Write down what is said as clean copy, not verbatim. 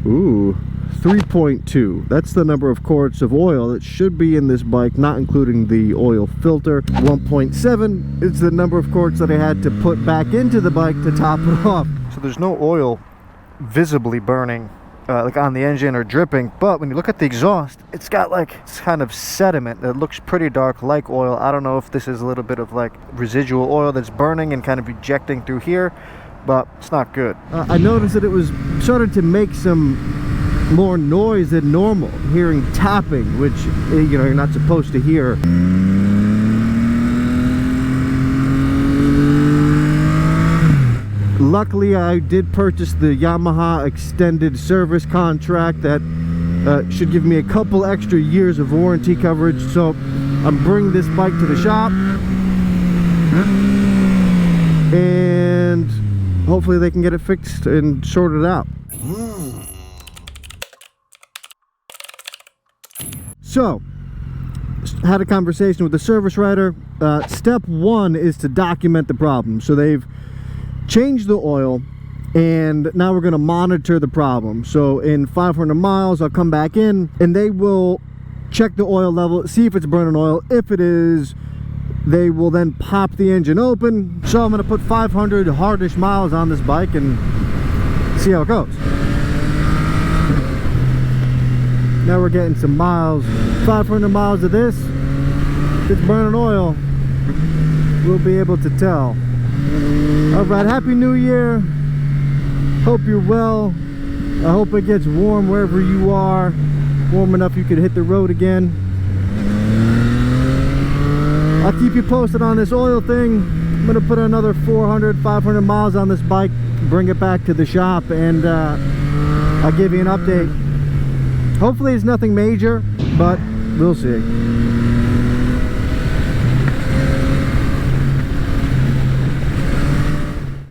Ooh, 3.2. That's the number of quarts of oil that should be in this bike, not including the oil filter. 1.7 is the number of quarts that I had to put back into the bike to top it off. So there's no oil visibly burning like on the engine or dripping, but when you look at the exhaust, it's got like it's kind of sediment that looks pretty dark like oil. I don't know if this is a little bit of like residual oil that's burning and kind of ejecting through here, but it's not good. I noticed that it was starting to make some more noise than normal, hearing tapping, which, you know, you're not supposed to hear. Luckily, I did purchase the Yamaha extended service contract that should give me a couple extra years of warranty coverage, so I'm bringing this bike to the shop and hopefully they can get it fixed and sorted out. So, had a conversation with the service writer. Step one is to document the problem. So they've changed the oil, and now we're going to monitor the problem. So in 500 miles, I'll come back in, and they will check the oil level, see if it's burning oil. If it is, they will then pop the engine open. So I'm going to put 500 hardish miles on this bike and see how it goes. Now we're getting some miles. 500 miles of this, it's burning oil. We'll be able to tell. Alright, Happy New Year. Hope you're well. I hope it gets warm wherever you are. Warm enough you could hit the road again. I'll keep you posted on this oil thing. I'm going to put another 400, 500 miles on this bike, bring it back to the shop, and I'll give you an update. Hopefully it's nothing major, but we'll see.